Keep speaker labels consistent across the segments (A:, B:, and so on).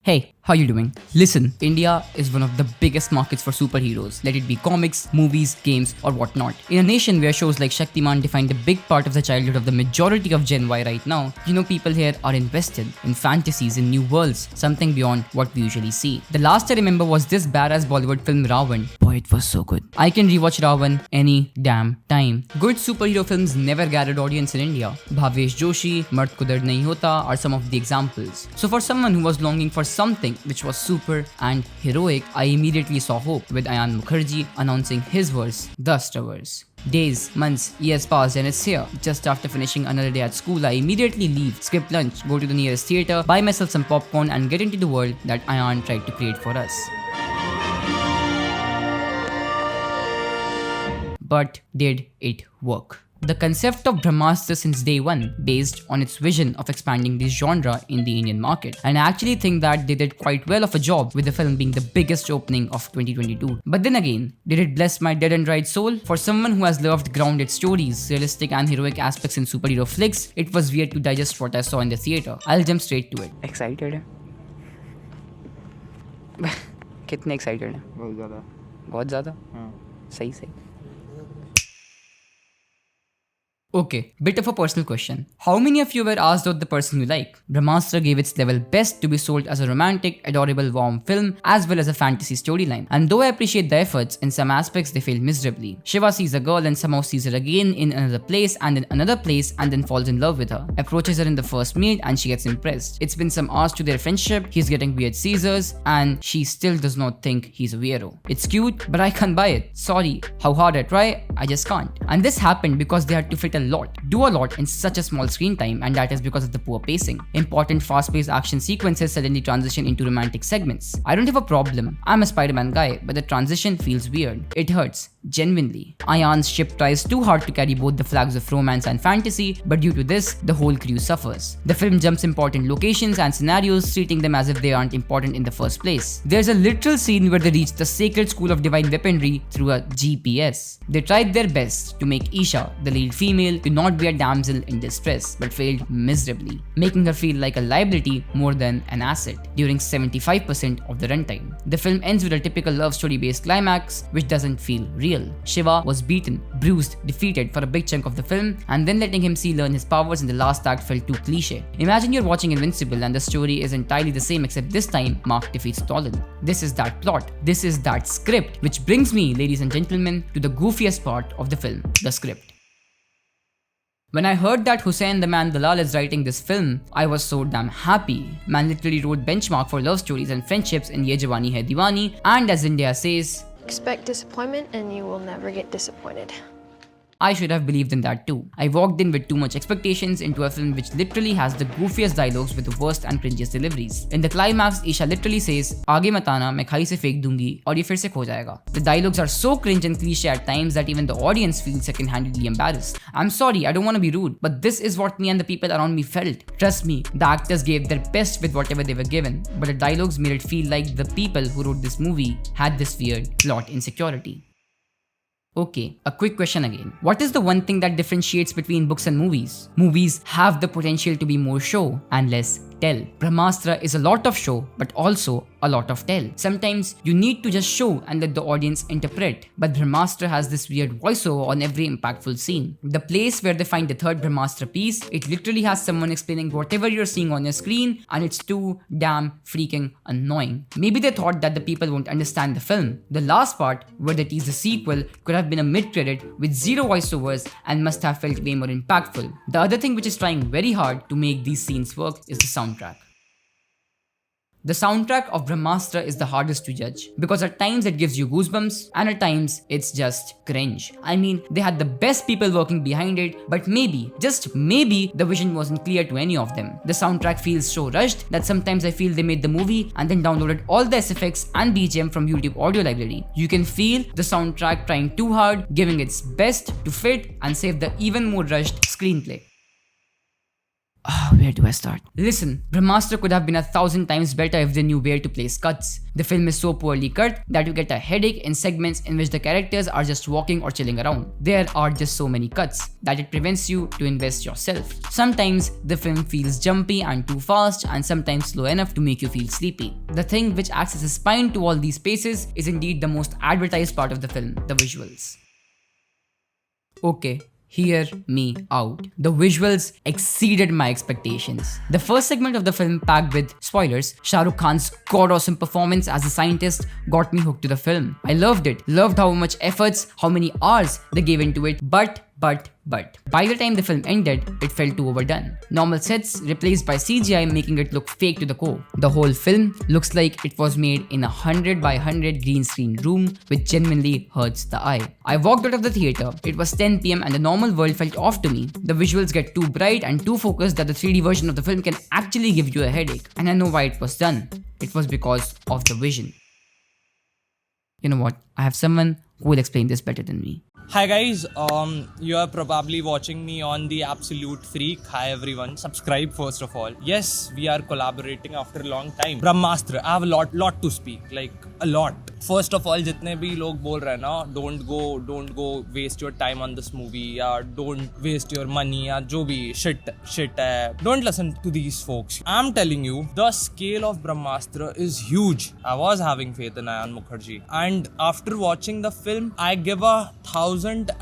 A: Hey, how you doing? Listen, India is one of the biggest markets for superheroes, let it be comics, movies, games, or whatnot. In a nation where shows like Shaktiman defined a big part of the childhood of the majority of Gen Y right now, people here are invested in fantasies, in new worlds, something beyond what we usually see. The last I remember was this badass Bollywood film Ravan. Boy, it was so good. I can rewatch Ravan any damn time. Good superhero films never gathered audience in India. Bhavesh Joshi, Mard Kudar Nahi Hota are some of the examples. So for someone who was longing for something which was super and heroic, I immediately saw hope with Ayan Mukherjee announcing his verse, The Strawers. Days, months, years passed and it's here. Just after finishing another day at school, I immediately leave, skip lunch, go to the nearest theatre, buy myself some popcorn and get into the world that Ayan tried to create for us. But did it work? The concept of Brahmastra since day one, based on its vision of expanding this genre in the Indian market. And I actually think that they did quite well of a job with the film being the biggest opening of 2022. But then again, did it bless my dead and dried soul? For someone who has loved grounded stories, realistic and heroic aspects in superhero flicks, it was weird to digest what I saw in the theatre. I'll jump straight to it. Excited? कितने excited हैं? बहुत ज़्यादा? सही. Okay, bit of a personal question. How many of you were asked out the person you like? Brahmastra gave its level best to be sold as a romantic, adorable, warm film as well as a fantasy storyline. And though I appreciate the efforts, in some aspects they fail miserably. Shiva sees a girl and somehow sees her again in another place and in another place and then falls in love with her. Approaches her in the first meet and she gets impressed. It's been some hours to their friendship, he's getting weird seizures and she still does not think he's a weirdo. It's cute, but I can't buy it. Sorry, how hard I try, I just can't. And this happened because they had to fit do a lot in such a small screen time, and that is because of the poor pacing. Important fast-paced action sequences suddenly transition into romantic segments. I don't have a problem, I'm a Spider-Man guy, but the transition feels weird. It hurts, genuinely. Ayan's ship tries too hard to carry both the flags of romance and fantasy, but due to this, the whole crew suffers. The film jumps important locations and scenarios, treating them as if they aren't important in the first place. There's a literal scene where they reach the sacred school of divine weaponry through a GPS. They tried their best to make Isha, the lead female, to not be a damsel in distress, but failed miserably, making her feel like a liability more than an asset during 75% of the runtime. The film ends with a typical love story based climax, which doesn't feel real. Shiva was beaten, bruised, defeated for a big chunk of the film, and then letting him learn his powers in the last act felt too cliche. Imagine you're watching Invincible and the story is entirely the same except this time Mark defeats Dolan. This is that plot. This is that script, which brings me, ladies and gentlemen, to the goofiest part of the film, the script. When I heard that Hussain the Man Dalal is writing this film, I was so damn happy. Man literally wrote benchmark for love stories and friendships in Ye Jawani Hai Diwani, and as India says,
B: expect disappointment and you will never get disappointed.
A: I should have believed in that too. I walked in with too much expectations into a film which literally has the goofiest dialogues with the worst and cringiest deliveries. In the climax, Isha literally says, "Aage mat aana, main khai se fek dungi aur ye fir se kho jayega." The dialogues are so cringe and cliche at times that even the audience feels second-handedly embarrassed. I'm sorry, I don't want to be rude, but this is what me and the people around me felt. Trust me, the actors gave their best with whatever they were given, but the dialogues made it feel like the people who wrote this movie had this weird plot insecurity. Okay, a quick question again. What is the one thing that differentiates between books and movies? Movies have the potential to be more show and less tell. Brahmastra is a lot of show, but also a lot of tell. Sometimes you need to just show and let the audience interpret, but Brahmastra has this weird voiceover on every impactful scene. The place where they find the third Brahmastra piece, it literally has someone explaining whatever you're seeing on your screen, and it's too damn freaking annoying. Maybe they thought that the people won't understand the film. The last part, where they tease the sequel, could have been a mid-credit with zero voiceovers and must have felt way more impactful. The other thing which is trying very hard to make these scenes work is the soundtrack. The soundtrack of Brahmastra is the hardest to judge because at times it gives you goosebumps and at times it's just cringe. I mean, they had the best people working behind it, but maybe, just maybe, the vision wasn't clear to any of them. The soundtrack feels so rushed that sometimes I feel they made the movie and then downloaded all the SFX and BGM from YouTube audio library. You can feel the soundtrack trying too hard, giving its best to fit and save the even more rushed screenplay. Where do I start? Listen, Brahmastra could have been 1,000 times better if they knew where to place cuts. The film is so poorly cut that you get a headache in segments in which the characters are just walking or chilling around. There are just so many cuts that it prevents you to invest yourself. Sometimes the film feels jumpy and too fast, and sometimes slow enough to make you feel sleepy. The thing which acts as a spine to all these spaces is indeed the most advertised part of the film, the visuals. Okay, hear me out. The visuals exceeded my expectations. The first segment of the film, packed with spoilers, Shah Rukh Khan's god-awesome performance as a scientist, got me hooked to the film. I loved it. Loved how much efforts, how many hours they gave into it, but by the time the film ended, it felt too overdone. Normal sets replaced by CGI, making it look fake to the core. The whole film looks like it was made in a 100 by 100 green screen room, which genuinely hurts the eye. I walked out of the theater. It was 10 PM and the normal world felt off to me. The visuals get too bright and too focused that the 3D version of the film can actually give you a headache. And I know why it was done. It was because of the vision. You know what? I have someone who will explain this better than me.
C: Hi guys, you are probably watching me on The Absolute Freak. Hi everyone, subscribe first of all. Yes, we are collaborating after a long time. Brahmastra, I have a lot to speak, like a lot. First of all, जितने भी लोग बोल रहे हैं ना, don't go waste your time on this movie, या don't waste your money, या जो भी shit है. Don't listen to these folks. I'm telling you, the scale of Brahmastra is huge. I was having faith in Ayan Mukherjee, and after watching the film, I give 1,000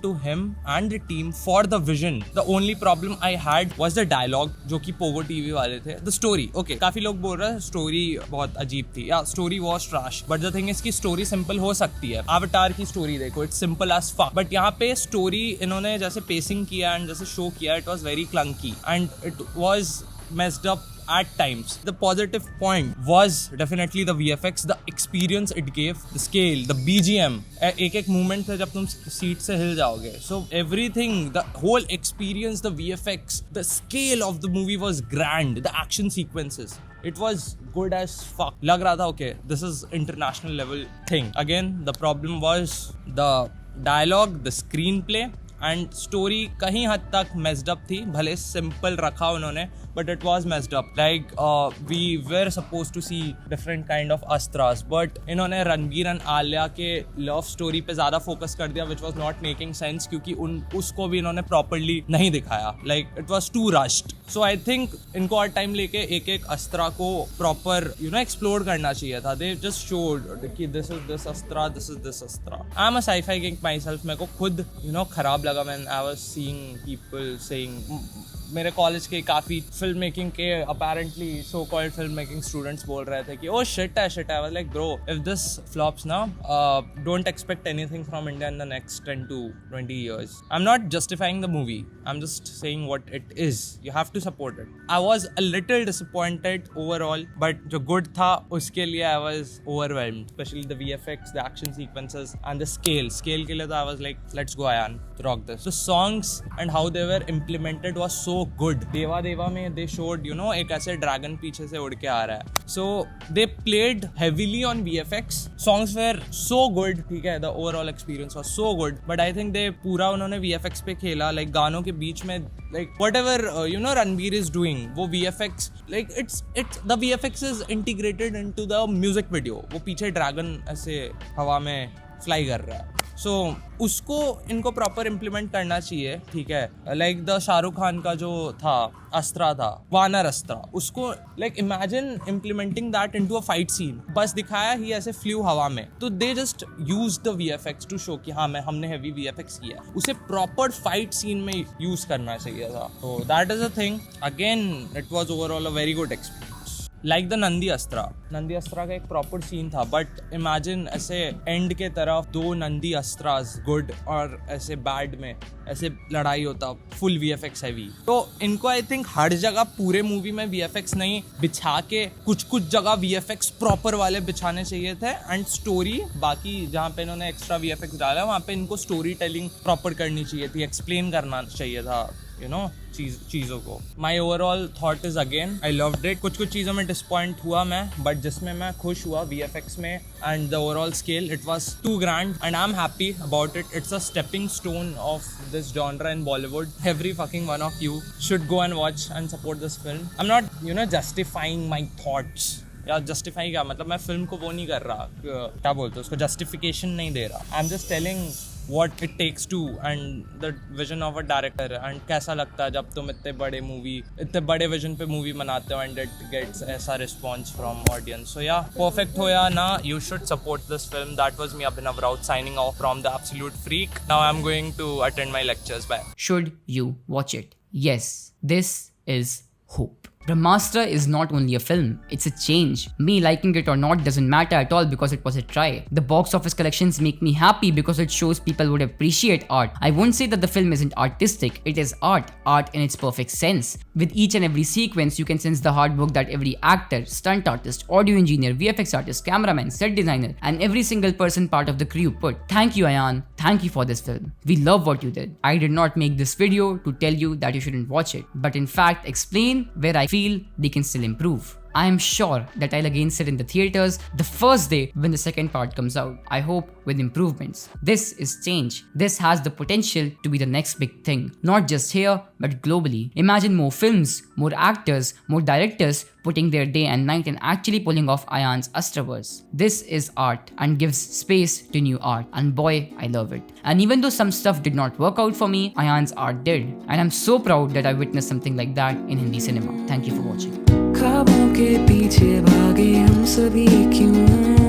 C: to him and the team for the vision. The only problem I had was the dialogue, जो कि Pogo TV वाले थे. The story, okay, काफी लोग बोल रहे हैं story बहुत अजीब थी. Yeah, story was trash. But the thing is कि story simple हो सकती है. Avatar की story देखो, it's simple as fuck. But यहाँ पे story इन्होंने जैसे pacing किया and जैसे show किया, it was very clunky and it was messed up at times. The positive point was definitely the VFX, the experience it gave, the scale, the BGM. एक movement था जब तुम seat से हिल जाओगे. So everything, the whole experience, the VFX, the scale of the movie was grand. The action sequences, it was good as fuck. लग रहा था okay, this is international level thing. Again, the problem was the dialogue, the screenplay and story कहीं हद तक messed up थी. भले simple रखा उन्होंने, but it was messed up. Like we were supposed to see different kind of astras, but इन्होंने Ranbir and Alia के love story पे ज़्यादा focus कर दिया, which was not making sense क्योंकि उसको भी इन्होंने properly नहीं दिखाया. Like it was too rushed. So I think इनको और time लेके एक अस्त्रा को proper explore करना चाहिए था. They just showed कि this is this astra, this is this astra. I'm a sci-fi geek myself. मेरे को खुद खराब लगा when I was seeing people saying, मेरे कॉलेज के काफ़ी फिल्म मेकिंग के apparently so called film making students बोल रहे थे कि oh shit है. I was like, bro, if this flops now, don't expect anything from India in the next 10 to 20 years. I'm not justifying the movie. I'm just saying what it is. You have to support it. I was a little disappointed overall, but जो good था उसके लिए I was overwhelmed, especially the VFX, the action sequences and the scale के लिए तो I was like, let's go Ayan, rock this. The songs and how they were implemented was so good. देवा में they showed एक ऐसे dragon पीछे से उड़ के आ रहा है. So they played heavily on VFX. Songs were so good. ठीक है, the overall experience was so good. But I think they पूरा उन्होंने VFX पे खेला. Like गानों के बीच में like whatever Ranbir is doing, वो VFX like it's the VFX is integrated into the music video. वो पीछे dragon ऐसे हवा में fly कर रहा है. So उसको इनको प्रॉपर इम्प्लीमेंट करना चाहिए. ठीक है, लाइक द शाहरुख खान का जो था अस्त्रा था, वानर अस्त्रा, उसको like imagine implementing that into a fight scene. बस दिखाया ही ऐसे फ्लू हवा में, तो they just use the VFX to show कि हाँ हमने हेवी VFX किया. उसे प्रॉपर फाइट सीन में यूज करना चाहिए था. तो that is a thing. Again it was overall a very good experience. Like the Nandi Astra का एक प्रॉपर सीन था, बट इमेजिन ऐसे एंड के तरफ 2 नंदी अस्त्रास, गुड और ऐसे बैड में ऐसे लड़ाई होता, फुल VFX हैवी. तो इनको आई थिंक हर जगह पूरे मूवी में VFX नहीं बिछा के कुछ जगह VFX प्रॉपर वाले बिछाने चाहिए थे. एंड स्टोरी बाकी जहाँ पे इन्होंने एक्स्ट्रा VFX डाला वहाँ पे इनको स्टोरी टेलिंग प्रॉपर करनी चाहिए थी, एक्सप्लेन करना चाहिए था you know, चीज़ों को. My overall thought is again, I loved it. कुछ चीज़ों में disappoint हुआ मैं, but जिसमें मैं खुश हुआ VFX में and the overall scale, it was too grand and I'm happy about it. It's a stepping stone of this genre in Bollywood. Every fucking one of you should go and watch and support this film. I'm not, you know, justifying my thoughts. या justify क्या मतलब, मैं film को वो नहीं कर रहा, क्या बोलते हैं उसको, जस्टिफिकेशन नहीं दे रहा. I am just telling what it takes to and the vision of a director and कैसा लगता है जब तुम इतने बड़े विजन पे मूवी बनाते हो and it gets ऐसा response from audience. So yeah, perfect हो या ना, you should support this film. That was me, Abhinav Raut, signing off from The Absolute Freak. Now I'm going to attend my lectures. Bye.
A: Should you watch it? Yes, this is hope. Brahmastra is not only a film, it's a change. Me liking it or not doesn't matter at all because it was a try. The box office collections make me happy because it shows people would appreciate art. I won't say that the film isn't artistic, it is art in its perfect sense. With each and every sequence, you can sense the hard work that every actor, stunt artist, audio engineer, VFX artist, cameraman, set designer, and every single person part of the crew put. Thank you, Ayan. Thank you for this film. We love what you did. I did not make this video to tell you that you shouldn't watch it, but in fact explain where I feel they can still improve. I am sure that I'll again sit in the theaters the first day when the second part comes out. I hope with improvements. This is change. This has the potential to be the next big thing. Not just here, but globally. Imagine more films, more actors, more directors putting their day and night and actually pulling off Ayan's Astroverse. This is art and gives space to new art. And boy, I love it. And even though some stuff did not work out for me, Ayan's art did. And I'm so proud that I witnessed something like that in Hindi cinema. Thank you for watching.
D: ख्वाबों के पीछे भागे हम सभी क्यों